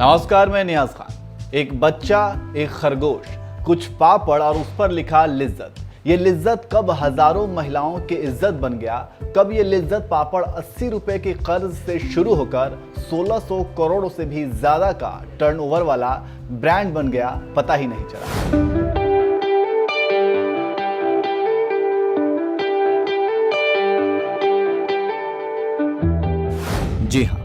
नमस्कार, मैं नियाज खान। एक बच्चा, एक खरगोश, कुछ पापड़ और उस पर लिखा लिज्जत। ये लिज्जत कब हजारों महिलाओं की इज्जत बन गया, कब ये लिज्जत पापड़ 80 रुपए के कर्ज से शुरू होकर 1600 करोड़ से भी ज्यादा का टर्नओवर वाला ब्रांड बन गया, पता ही नहीं चला। जी हाँ,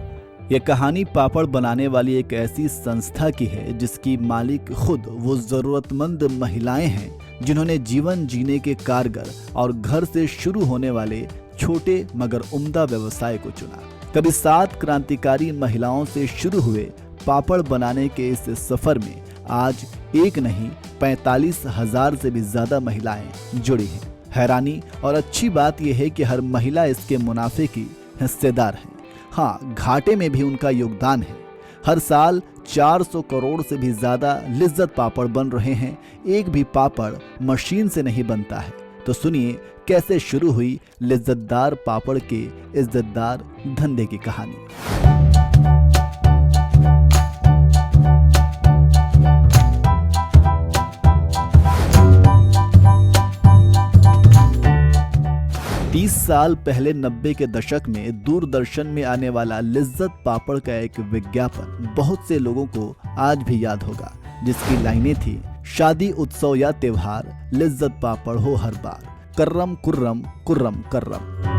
यह कहानी पापड़ बनाने वाली एक ऐसी संस्था की है जिसकी मालिक खुद वो जरूरतमंद महिलाएं हैं जिन्होंने जीवन जीने के कारगर और घर से शुरू होने वाले छोटे मगर उम्दा व्यवसाय को चुना। कभी 7 क्रांतिकारी महिलाओं से शुरू हुए पापड़ बनाने के इस सफर में आज एक नहीं 45,000 से भी ज्यादा महिलाएं जुड़ी हैं। हैरानी और अच्छी बात यह है कि हर महिला इसके मुनाफे की हिस्सेदार है। हाँ, घाटे में भी उनका योगदान है। हर साल 400 करोड़ से भी ज्यादा लिज्जत पापड़ बन रहे हैं। एक भी पापड़ मशीन से नहीं बनता है। तो सुनिए कैसे शुरू हुई लिज्जतदार पापड़ के इज्जतदार धंधे की कहानी। 30 साल पहले 90 के दशक में दूरदर्शन में आने वाला लिज्जत पापड़ का एक विज्ञापन बहुत से लोगों को आज भी याद होगा, जिसकी लाइनें थी, शादी उत्सव या त्योहार, लिज्जत पापड़ हो हर बार, कर्रम कुर्रम कुर्रम कर्रम।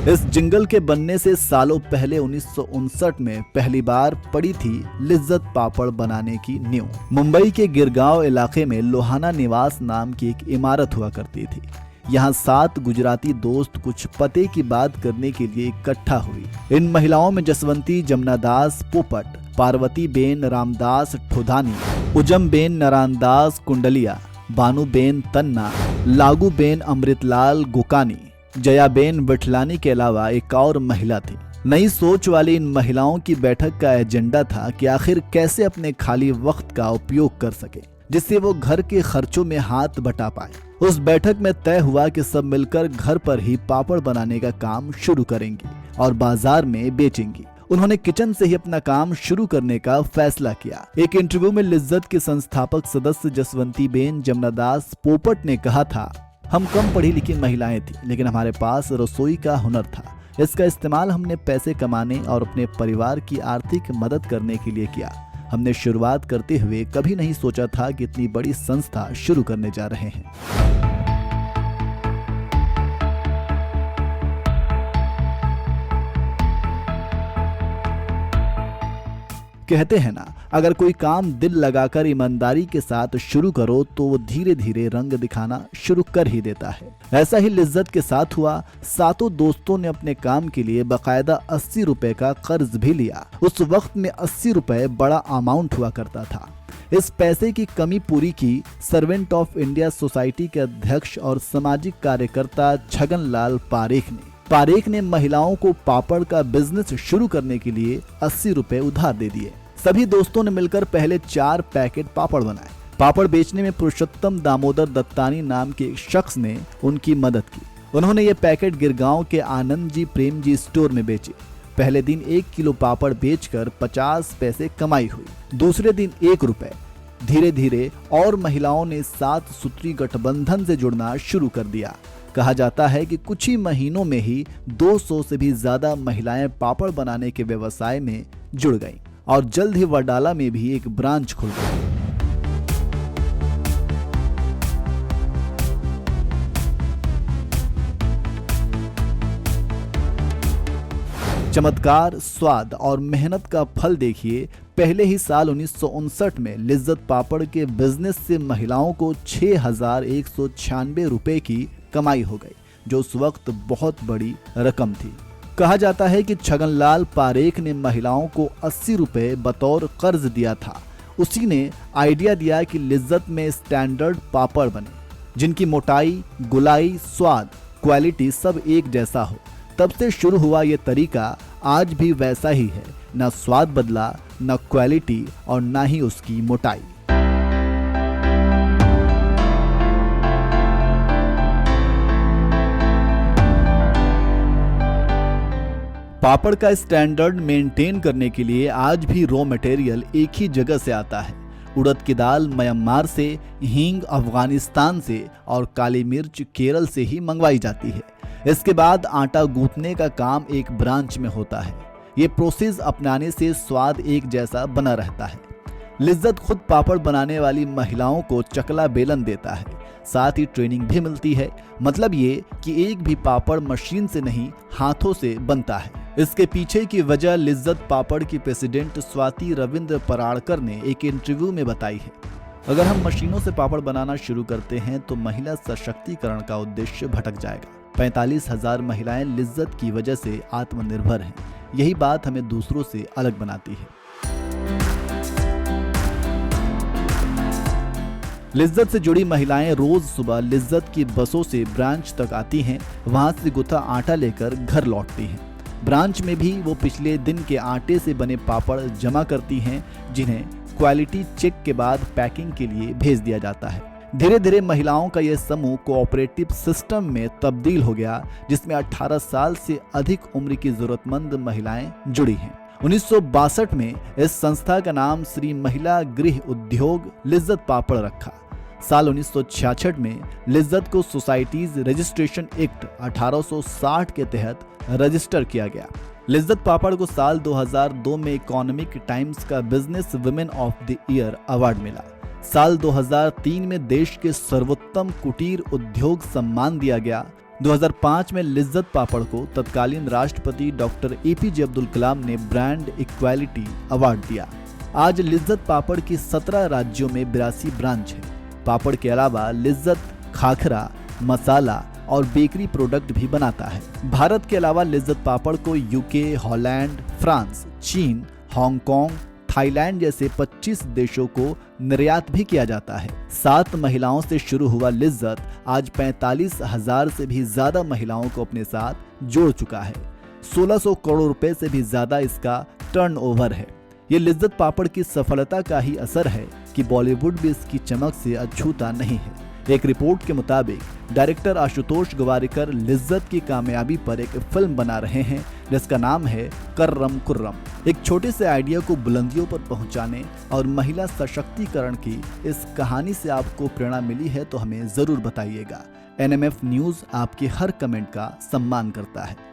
इस जिंगल के बनने से सालों पहले 1959 में पहली बार पड़ी थी लिज्जत पापड़ बनाने की नींव। मुंबई के गिरगांव इलाके में लोहाना निवास नाम की एक इमारत हुआ करती थी। यहाँ 7 गुजराती दोस्त कुछ पते की बात करने के लिए इकट्ठा हुई। इन महिलाओं में जसवंती जमनादास पोपट, पार्वती बेन रामदास ठोधानी, उजम बेन नारायणदास कुंडलिया, बानू बेन तन्ना, लागू बेन अमृतलाल गोकानी, जयाबेन विठलानी के अलावा एक और महिला थी। नई सोच वाली इन महिलाओं की बैठक का एजेंडा था कि आखिर कैसे अपने खाली वक्त का उपयोग कर सके, जिससे वो घर के खर्चों में हाथ बटा पाए। उस बैठक में तय हुआ कि सब मिलकर घर पर ही पापड़ बनाने का काम शुरू करेंगी और बाजार में बेचेंगी। उन्होंने किचन से ही अपना काम शुरू करने का फैसला किया। एक इंटरव्यू में लिज्जत के संस्थापक सदस्य जसवंती बेन जमनादास पोपट ने कहा था, हम कम पढ़ी लिखी महिलाएं थी, लेकिन हमारे पास रसोई का हुनर था। इसका इस्तेमाल हमने पैसे कमाने और अपने परिवार की आर्थिक मदद करने के लिए किया। हमने शुरुआत करते हुए कभी नहीं सोचा था कि इतनी बड़ी संस्था शुरू करने जा रहे हैं। कहते हैं ना, अगर कोई काम दिल लगाकर ईमानदारी के साथ शुरू करो तो वो धीरे धीरे रंग दिखाना शुरू कर ही देता है। ऐसा ही लिज्जत के साथ हुआ। 7 दोस्तों ने अपने काम के लिए बाकायदा 80 रुपए का कर्ज भी लिया। उस वक्त में 80 रुपए बड़ा अमाउंट हुआ करता था। इस पैसे की कमी पूरी की सर्वेंट ऑफ इंडिया सोसाइटी के अध्यक्ष और सामाजिक कार्यकर्ता छगनलाल पारेख ने महिलाओं को पापड़ का बिजनेस शुरू करने के लिए 80 रुपए उधार दे दिए। सभी दोस्तों ने मिलकर पहले 4 पैकेट पापड़ बनाए। पापड़ बेचने में पुरुषोत्तम दामोदर दत्तानी नाम के एक शख्स ने उनकी मदद की। उन्होंने ये पैकेट गिरगांव के आनंद जी प्रेम जी स्टोर में बेचे। पहले दिन 1 किलो पापड़ बेचकर 50 पैसे कमाई हुई। दूसरे दिन 1 रुपए। धीरे धीरे और महिलाओं ने 7 सूत्री गठबंधन से जुड़ना शुरू कर दिया। कहा जाता है कि कुछ ही महीनों में ही 200 से भी ज्यादा महिलाएं पापड़ बनाने के व्यवसाय में जुड़ गईं और जल्द ही वडाला में भी एक ब्रांच खुल गई। चमत्कार, स्वाद और मेहनत का फल देखिए। पहले ही साल 1959 में लिज्जत पापड़ के बिजनेस से महिलाओं को 6,196 रुपए की कमाई हो गई, जो उस वक्त बहुत बड़ी रकम थी। कहा जाता है कि छगनलाल पारेख ने महिलाओं को 80 रुपए बतौर कर्ज दिया था। उसी ने आइडिया दिया कि लिज्जत में स्टैंडर्ड पापड़ बने, जिनकी मोटाई, गुलाई, स्वाद, क्वालिटी सब एक जैसा हो। तब से शुरू हुआ ये तरीका आज भी वैसा ही है। न स्वाद बदला, न क्वालिटी और न ही उसकी मोटाई। पापड़ का स्टैंडर्ड मेंटेन करने के लिए आज भी रॉ मटेरियल एक ही जगह से आता है। उड़द की दाल म्यांमार से, हींग अफगानिस्तान से और काली मिर्च केरल से ही मंगवाई जाती है। इसके बाद आटा गूंथने का काम एक ब्रांच में होता है। ये प्रोसेस अपनाने से स्वाद एक जैसा बना रहता है। लिज्जत खुद पापड़ बनाने वाली महिलाओं को चकला बेलन देता है, साथ ही ट्रेनिंग भी मिलती है। मतलब ये कि एक भी पापड़ मशीन से नहीं, हाथों से बनता है। इसके पीछे की वजह लिज्जत पापड़ की प्रेसिडेंट स्वाति रविंद्र पराड़कर ने एक इंटरव्यू में बताई है। अगर हम मशीनों से पापड़ बनाना शुरू करते हैं तो महिला सशक्तिकरण का उद्देश्य भटक जाएगा। 45,000 महिलाएं लिज्जत की वजह से आत्मनिर्भर हैं। यही बात हमें दूसरों से अलग बनाती है। लिज्जत से जुड़ी महिलाएं रोज सुबह लिज्जत की बसों से ब्रांच तक आती हैं, वहां से गुथा आटा लेकर घर लौटती हैं। ब्रांच में भी वो पिछले दिन के आटे से बने पापड़ जमा करती हैं, जिन्हें क्वालिटी चेक के बाद पैकिंग के लिए भेज दिया जाता है। धीरे धीरे महिलाओं का यह समूह कोऑपरेटिव सिस्टम में तब्दील हो गया, जिसमें 18 साल से अधिक उम्र की जरूरतमंद महिलाएं जुड़ी हैं। 1962 में इस संस्था का नाम श्री महिला गृह उद्योग लिज्जत पापड़ रखा। साल 1966 में लिज्जत को सोसाइटीज रजिस्ट्रेशन एक्ट 1860 के तहत रजिस्टर किया गया। लिज्जत पापड़ को साल 2002 में इकोनॉमिक टाइम्स का business women of the year award मिला। साल 2003 में देश के सर्वोत्तम कुटीर उद्योग सम्मान दिया गया। 2005 में लिज्जत पापड़ को तत्कालीन राष्ट्रपति डॉक्टर APJ अब्दुल कलाम ने ब्रांड इक्वालिटी अवार्ड दिया। आज लिज्जत पापड़ की 17 राज्यों में 82 ब्रांच है। पापड़ के अलावा लिज्जत खाखरा, मसाला और बेकरी प्रोडक्ट भी बनाता है। भारत के अलावा लिज्जत पापड़ को UK, हॉलैंड, फ्रांस, चीन, हांगकांग, थाईलैंड जैसे 25 देशों को निर्यात भी किया जाता है। 7 महिलाओं से शुरू हुआ लिज्जत आज 45,000 से भी ज्यादा महिलाओं को अपने साथ जोड़ चुका है। 1600 करोड़ रुपए से भी ज्यादा इसका टर्नओवर है। ये लिज्जत पापड़ की सफलता का ही असर है कि बॉलीवुड भी इसकी चमक से अछूता नहीं है। एक रिपोर्ट के मुताबिक डायरेक्टर आशुतोष गोवारिकर लिज्जत की कामयाबी पर एक फिल्म बना रहे हैं, जिसका नाम है कर्रम कुर्रम। एक छोटे से आइडिया को बुलंदियों पर पहुंचाने और महिला सशक्तिकरण की इस कहानी से आपको प्रेरणा मिली है तो हमें जरूर बताइएगा। NMF न्यूज आपके हर कमेंट का सम्मान करता है।